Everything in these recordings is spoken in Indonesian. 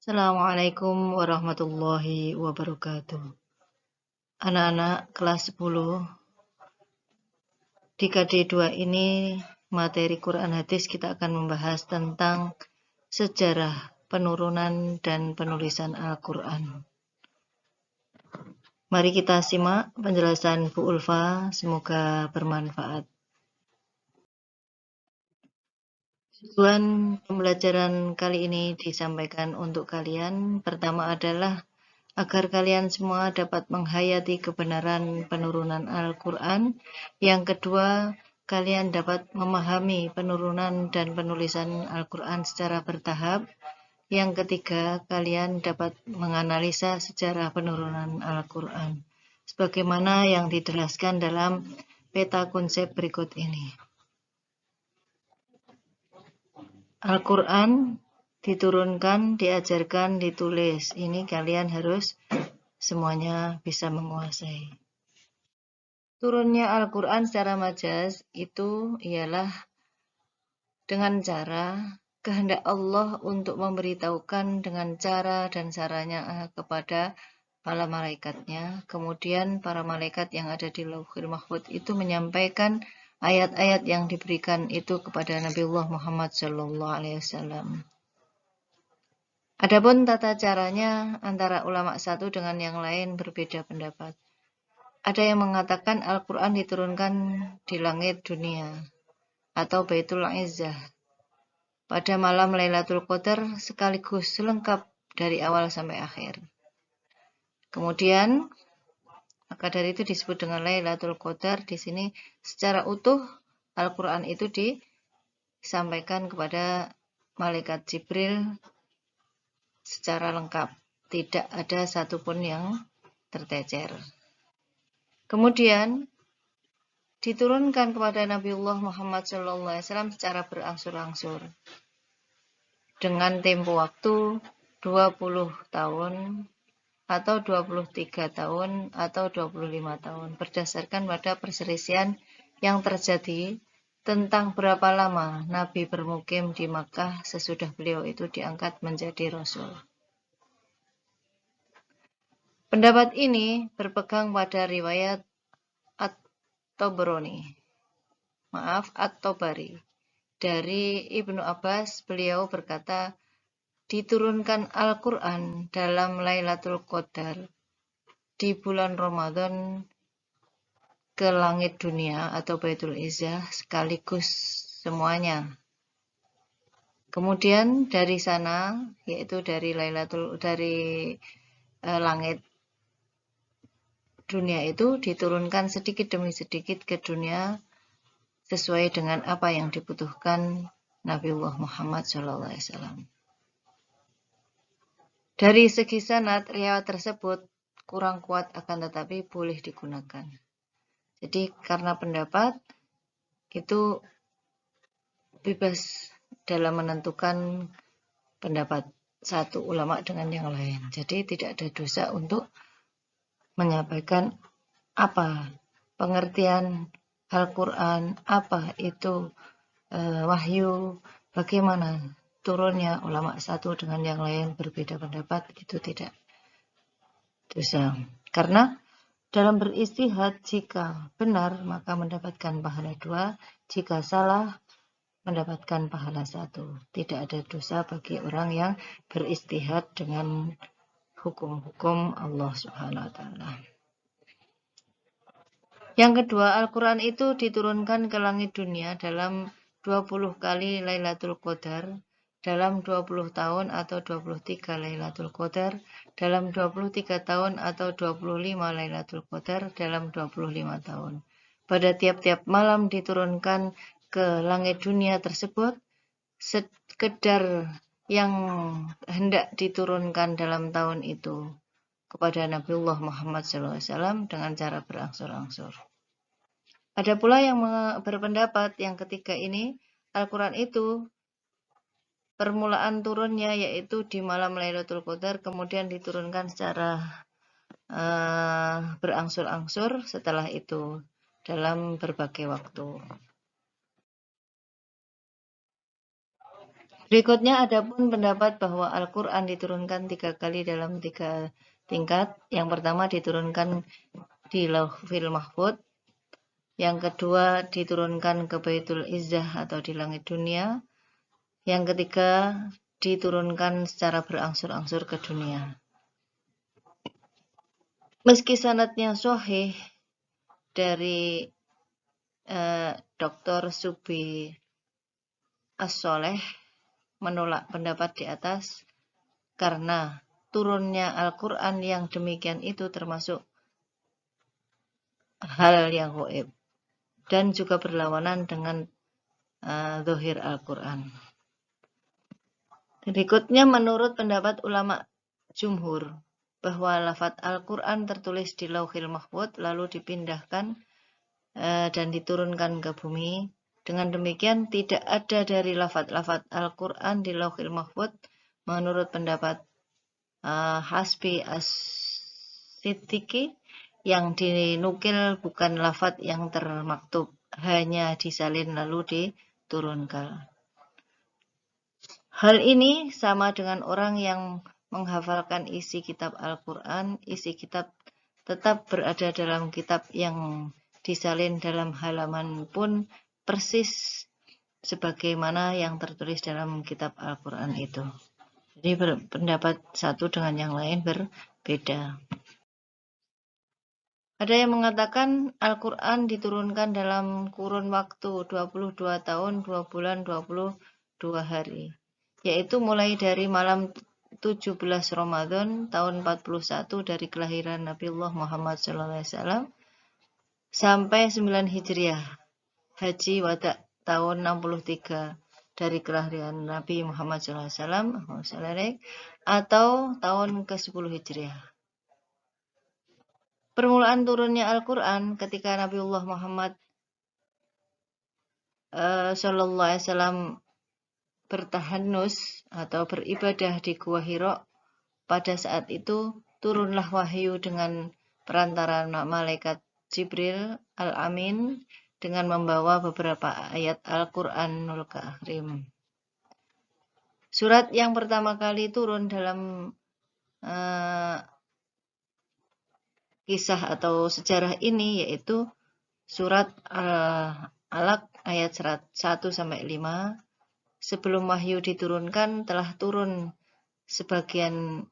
Assalamualaikum warahmatullahi wabarakatuh. Anak-anak kelas 10, di KD2 ini materi Quran Hadis kita akan membahas tentang sejarah penurunan dan penulisan Al-Quran. Mari kita simak penjelasan Bu Ulfa, semoga bermanfaat. Tujuan pembelajaran kali ini disampaikan untuk kalian. Pertama adalah agar kalian semua dapat menghayati kebenaran penurunan Al-Quran. Yang kedua, kalian dapat memahami penurunan dan penulisan Al-Quran secara bertahap. Yang ketiga, kalian dapat menganalisa sejarah penurunan Al-Quran, sebagaimana yang dijelaskan dalam peta konsep berikut ini. Al-Quran diturunkan, diajarkan, ditulis. Ini kalian harus semuanya bisa menguasai. Turunnya Al-Quran secara majaz itu ialah dengan cara kehendak Allah untuk memberitahukan dengan cara dan caranya kepada para malaikatnya. Kemudian para malaikat yang ada di Lauhul Mahfuz itu menyampaikan ayat-ayat yang diberikan itu kepada Nabiullah Muhammad SAW. Adapun tata caranya antara ulama satu dengan yang lain berbeda pendapat. Ada yang mengatakan Al-Quran diturunkan di langit dunia atau Baitul Izzah pada malam Lailatul Qadar sekaligus lengkap dari awal sampai akhir. Kemudian, maka dari itu disebut dengan Lailatul Qadar. Di sini secara utuh Al-Quran itu disampaikan kepada malaikat Jibril secara lengkap, tidak ada satupun yang tercecer. Kemudian diturunkan kepada Nabiullah Muhammad SAW secara berangsur-angsur dengan tempo waktu 20 tahun atau 23 tahun atau 25 tahun berdasarkan pada perselisihan yang terjadi tentang berapa lama Nabi bermukim di Makkah sesudah beliau itu diangkat menjadi Rasul. Pendapat ini berpegang pada riwayat At-Tabari. Dari Ibnu Abbas, beliau berkata, diturunkan Al-Quran dalam Lailatul Qadar di bulan Ramadan ke langit dunia atau Baitul Izzah sekaligus semuanya. Kemudian dari sana, yaitu dari langit dunia itu diturunkan sedikit demi sedikit ke dunia sesuai dengan apa yang dibutuhkan Nabiullah Muhammad SAW. Dari segi sanad, riwayat tersebut kurang kuat akan tetapi boleh digunakan. Jadi karena pendapat itu bebas dalam menentukan pendapat satu ulama dengan yang lain. Jadi tidak ada dosa untuk menyampaikan apa pengertian Al-Quran, apa itu wahyu, bagaimana turunnya ulama satu dengan yang lain berbeda pendapat, itu tidak dosa. Karena dalam beristihad, jika benar maka mendapatkan pahala 2, jika salah mendapatkan pahala 1. Tidak ada dosa bagi orang yang beristihad dengan hukum-hukum Allah Subhanahu wa Ta'ala. Yang kedua, Al-Quran itu diturunkan ke langit dunia dalam 20 kali Lailatul Qadar, dalam 20 tahun atau 23 Lailatul Qadar, dalam 23 tahun atau 25 Lailatul Qadar, dalam 25 tahun. Pada tiap-tiap malam diturunkan ke langit dunia tersebut, sekedar yang hendak diturunkan dalam tahun itu kepada Nabiullah Muhammad SAW dengan cara berangsur-angsur. Ada pula yang berpendapat yang ketiga ini, Al-Quran itu permulaan turunnya yaitu di malam Lailatul Qadar, kemudian diturunkan secara berangsur-angsur setelah itu dalam berbagai waktu. Berikutnya adapun pendapat bahwa Al-Quran diturunkan 3 kali dalam 3 tingkat. Yang pertama diturunkan di Lauhil Mahfudz, yang kedua diturunkan ke Baitul Izzah atau di langit dunia, yang ketiga diturunkan secara berangsur-angsur ke dunia. Meski sanadnya sahih dari Dr. Subi As-Soleh menolak pendapat di atas karena turunnya Al-Quran yang demikian itu termasuk hal yang gaib dan juga berlawanan dengan zahir Al-Quran. Berikutnya menurut pendapat ulama jumhur bahwa lafaz Al-Quran tertulis di Lauhil Mahfudz lalu dipindahkan dan diturunkan ke bumi. Dengan demikian tidak ada dari lafaz-lafaz Al-Quran di Lauhil Mahfudz menurut pendapat Hasbi As-Siddiqi yang dinukil bukan lafaz yang termaktub, hanya disalin lalu diturunkan. Hal ini sama dengan orang yang menghafalkan isi kitab Al-Quran, isi kitab tetap berada dalam kitab yang disalin dalam halaman pun persis sebagaimana yang tertulis dalam kitab Al-Quran itu. Jadi pendapat satu dengan yang lain berbeda. Ada yang mengatakan Al-Quran diturunkan dalam kurun waktu 22 tahun, 2 bulan, 22 hari. Yaitu mulai dari malam 17 Ramadan tahun 41 dari kelahiran Nabiullah Muhammad SAW sampai 9 Hijriah, Haji Wada tahun 63 dari kelahiran Nabi Muhammad SAW atau tahun ke-10 Hijriah. Permulaan turunnya Al-Quran ketika Nabiullah Muhammad SAW bertahanus atau beribadah di Gua Hira. Pada saat itu turunlah wahyu dengan perantara malaikat Jibril Al-Amin dengan membawa beberapa ayat Al-Quranul Karim. Surat yang pertama kali turun dalam kisah atau sejarah ini yaitu surat Al-Alaq ayat 1-5. Sebelum wahyu diturunkan telah turun sebagian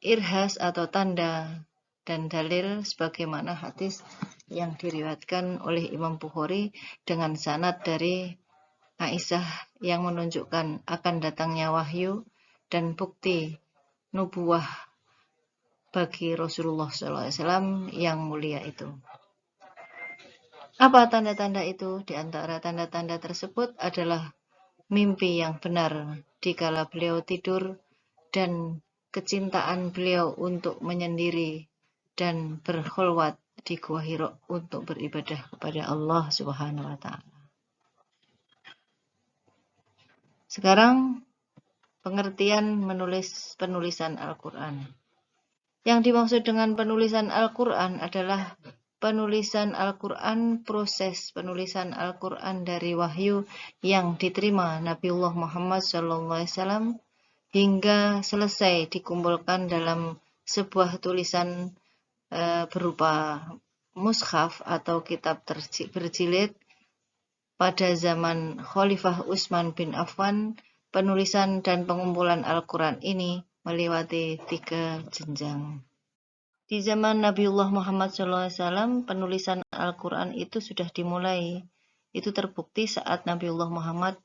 irhas atau tanda dan dalil sebagaimana hadis yang diriwayatkan oleh Imam Bukhari dengan sanad dari Aisyah yang menunjukkan akan datangnya wahyu dan bukti nubuwah bagi Rasulullah SAW yang mulia itu. Apa tanda-tanda itu? Di antara tanda-tanda tersebut adalah mimpi yang benar dikala beliau tidur dan kecintaan beliau untuk menyendiri dan berkhulwat di Gua Hira untuk beribadah kepada Allah Subhanahu wa taala. Sekarang pengertian penulisan Al-Quran. Yang dimaksud dengan penulisan Al-Quran adalah penulisan Al-Quran, proses penulisan Al-Quran dari wahyu yang diterima Nabiullah Muhammad SAW hingga selesai dikumpulkan dalam sebuah tulisan berupa mushaf atau kitab berjilid. Pada zaman Khalifah Utsman bin Affan, penulisan dan pengumpulan Al-Quran ini melewati 3 jenjang. Di zaman Nabiullah Muhammad SAW, penulisan Al-Quran itu sudah dimulai. Itu terbukti saat Nabiullah Muhammad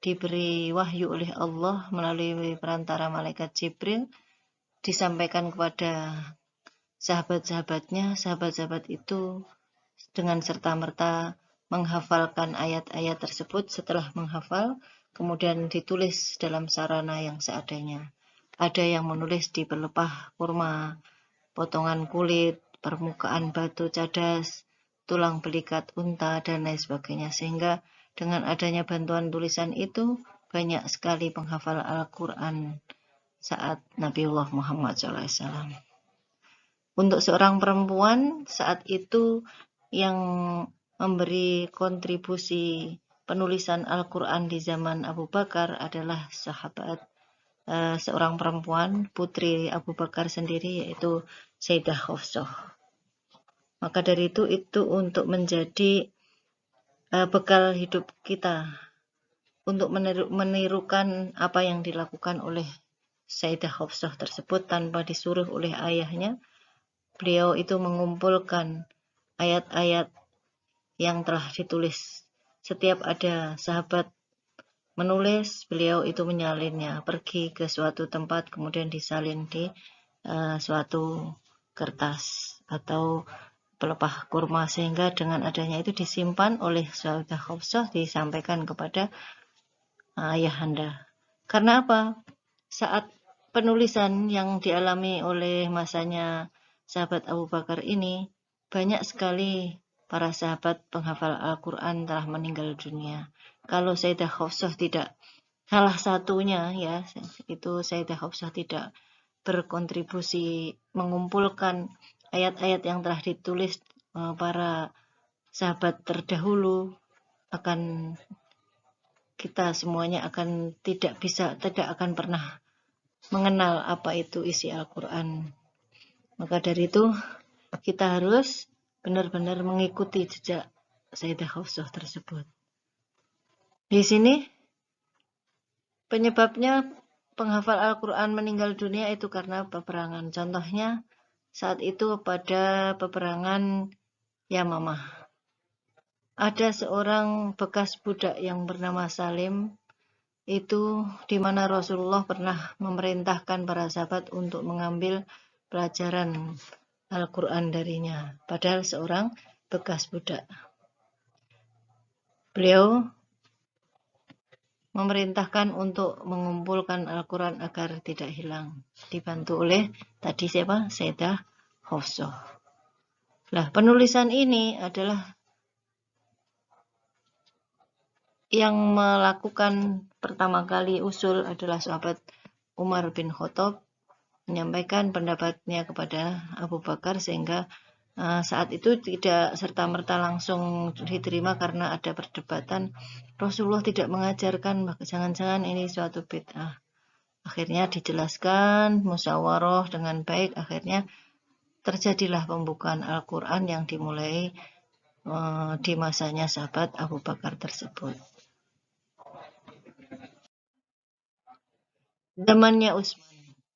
diberi wahyu oleh Allah melalui perantara malaikat Jibril, disampaikan kepada sahabat-sahabatnya. Sahabat-sahabat itu dengan serta-merta menghafalkan ayat-ayat tersebut. Setelah menghafal, kemudian ditulis dalam sarana yang seadanya. Ada yang menulis di pelepah kurma, potongan kulit, permukaan batu cadas, tulang belikat unta, dan lain sebagainya. Sehingga dengan adanya bantuan tulisan itu, banyak sekali penghafal Al-Quran saat Nabiullah Muhammad SAW. Untuk seorang perempuan saat itu yang memberi kontribusi penulisan Al-Quran di zaman Abu Bakar adalah sahabat seorang perempuan, putri Abu Bakar sendiri, yaitu Sayyidah Hafsah. Maka dari itu untuk menjadi bekal hidup kita, untuk menirukan apa yang dilakukan oleh Sayyidah Hafsah tersebut tanpa disuruh oleh ayahnya. Beliau itu mengumpulkan ayat-ayat yang telah ditulis. Setiap ada sahabat menulis, beliau itu menyalinnya, pergi ke suatu tempat kemudian disalin di suatu kertas atau pelepah kurma, sehingga dengan adanya itu disimpan oleh Sayyidah Hafsah, disampaikan kepada ayahanda. Karena apa? Saat penulisan yang dialami oleh masanya sahabat Abu Bakar ini, banyak sekali para sahabat penghafal Al-Quran telah meninggal dunia. Kalau Sayyidah Hafsah tidak, salah satunya ya, itu Sayyidah Hafsah tidak berkontribusi mengumpulkan ayat-ayat yang telah ditulis para sahabat terdahulu, akan kita semuanya akan tidak akan pernah mengenal apa itu isi Al-Quran. Maka dari itu kita harus benar-benar mengikuti jejak Sayyidah Hafsah tersebut. Di sini penyebabnya penghafal Al-Quran meninggal dunia itu karena peperangan. Contohnya saat itu pada peperangan Yamamah, ada seorang bekas budak yang bernama Salim, itu di mana Rasulullah pernah memerintahkan para sahabat untuk mengambil pelajaran Al-Quran darinya, padahal seorang bekas budak. Beliau memerintahkan untuk mengumpulkan Al-Quran agar tidak hilang, dibantu oleh tadi siapa? Sayyidah Hafsah. Nah, penulisan ini adalah yang melakukan pertama kali usul adalah sahabat Umar bin Khattab, menyampaikan pendapatnya kepada Abu Bakar, sehingga saat itu tidak serta-merta langsung diterima karena ada perdebatan. Rasulullah tidak mengajarkan, jangan-jangan ini suatu bid'ah. Akhirnya dijelaskan, musyawarah dengan baik, akhirnya terjadilah pembukaan Al-Quran yang dimulai di masanya sahabat Abu Bakar tersebut. Zamannya Utsman.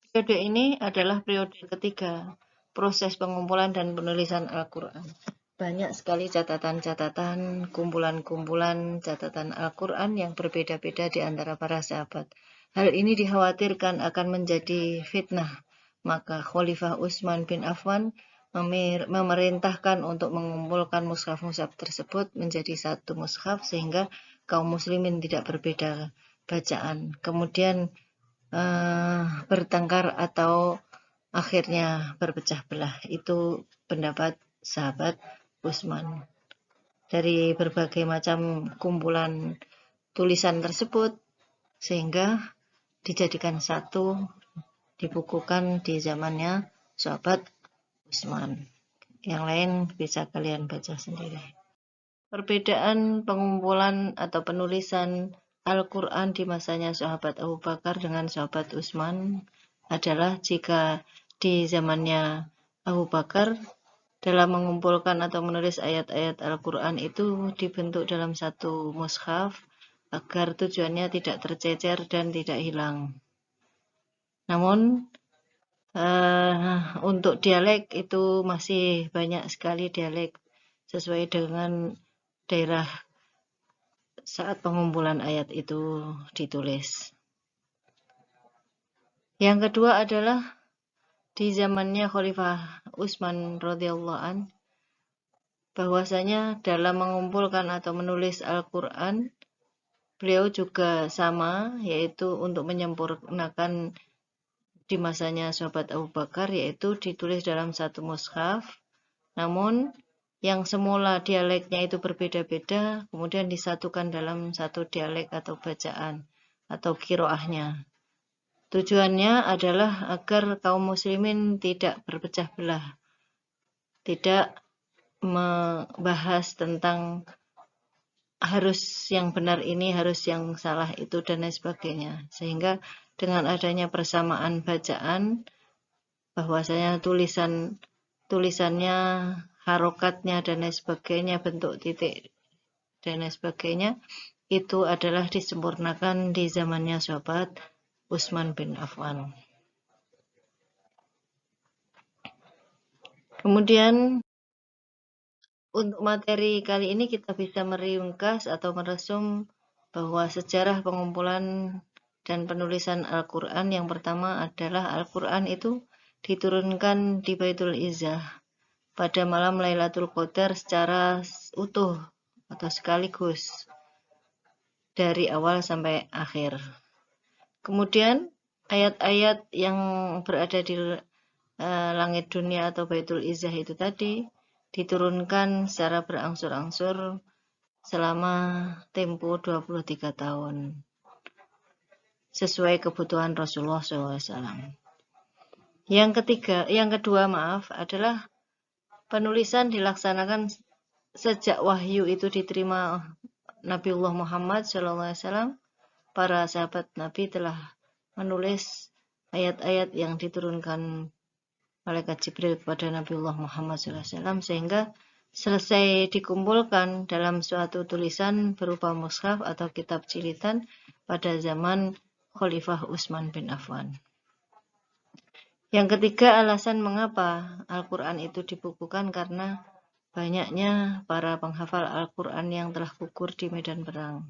Periode ini adalah periode ketiga proses pengumpulan dan penulisan Al-Quran. Banyak sekali catatan-catatan, kumpulan-kumpulan catatan Al-Quran yang berbeda-beda di antara para sahabat. Hal ini dikhawatirkan akan menjadi fitnah, maka Khalifah Utsman bin Affan memerintahkan untuk mengumpulkan mushaf-mushaf tersebut menjadi satu mushaf, sehingga kaum muslimin tidak berbeda bacaan. Kemudian bertengkar atau akhirnya berpecah belah. Itu pendapat sahabat Utsman. Dari berbagai macam kumpulan tulisan tersebut, sehingga dijadikan satu, dibukukan di zamannya sahabat Utsman. Yang lain bisa kalian baca sendiri. Perbedaan pengumpulan atau penulisan Al-Quran di masanya sahabat Abu Bakar dengan sahabat Utsman adalah jika di zamannya Abu Bakar dalam mengumpulkan atau menulis ayat-ayat Al-Quran itu dibentuk dalam satu mushaf agar tujuannya tidak tercecer dan tidak hilang. Namun untuk dialek itu masih banyak sekali dialek sesuai dengan daerah saat pengumpulan ayat itu ditulis. Yang kedua adalah di zamannya Khalifah Utsman radhiyallahu an, bahwasanya dalam mengumpulkan atau menulis Al-Quran, beliau juga sama, yaitu untuk menyempurnakan di masanya sahabat Abu Bakar, yaitu ditulis dalam satu mushaf. Namun yang semula dialeknya itu berbeda-beda, kemudian disatukan dalam satu dialek atau bacaan atau qiraahnya. Tujuannya adalah agar kaum muslimin tidak berpecah belah, tidak membahas tentang harus yang benar ini, harus yang salah itu, dan lain sebagainya. Sehingga dengan adanya persamaan bacaan, bahwasanya tulisannya, harokatnya, dan lain sebagainya, bentuk titik, dan lain sebagainya, itu adalah disempurnakan di zamannya sahabat Utsman bin Affan. Kemudian untuk materi kali ini kita bisa meringkas atau meresum bahwa sejarah pengumpulan dan penulisan Al-Quran yang pertama adalah Al-Quran itu diturunkan di Baitul Izzah pada malam Lailatul Qadar secara utuh atau sekaligus dari awal sampai akhir. Kemudian ayat-ayat yang berada di langit dunia atau Baitul Izzah itu tadi diturunkan secara berangsur-angsur selama tempo 23 tahun sesuai kebutuhan Rasulullah SAW. Yang kedua adalah penulisan dilaksanakan sejak wahyu itu diterima Nabiullah Muhammad SAW. Para sahabat Nabi telah menulis ayat-ayat yang diturunkan malaikat Jibril kepada Nabiullah Muhammad SAW sehingga selesai dikumpulkan dalam suatu tulisan berupa mushaf atau kitab cilitan pada zaman Khalifah Utsman bin Affan. Yang ketiga, alasan mengapa Al-Quran itu dibukukan karena banyaknya para penghafal Al-Quran yang telah gugur di medan perang.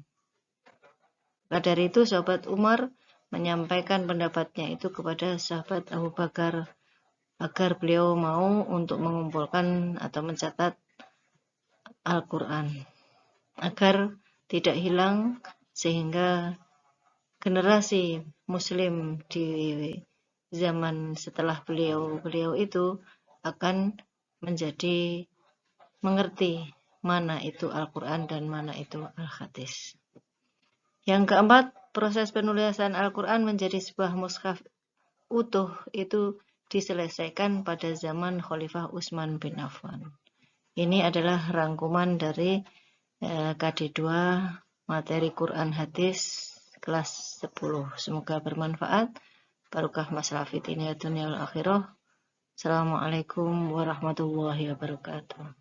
Maka dari itu sahabat Umar menyampaikan pendapatnya itu kepada sahabat Abu Bakar agar beliau mau untuk mengumpulkan atau mencatat Al-Quran agar tidak hilang sehingga generasi muslim di zaman setelah beliau itu akan menjadi mengerti mana itu Al-Quran dan mana itu Al-Hadis. Yang keempat, proses penulisan Al-Quran menjadi sebuah mushaf utuh itu diselesaikan pada zaman Khalifah Utsman bin Affan. Ini adalah rangkuman dari KD2 materi Quran Hadis kelas 10. Semoga bermanfaat. Barokah masalah fitnah dunia wal akhirah. Assalamualaikum warahmatullahi wabarakatuh.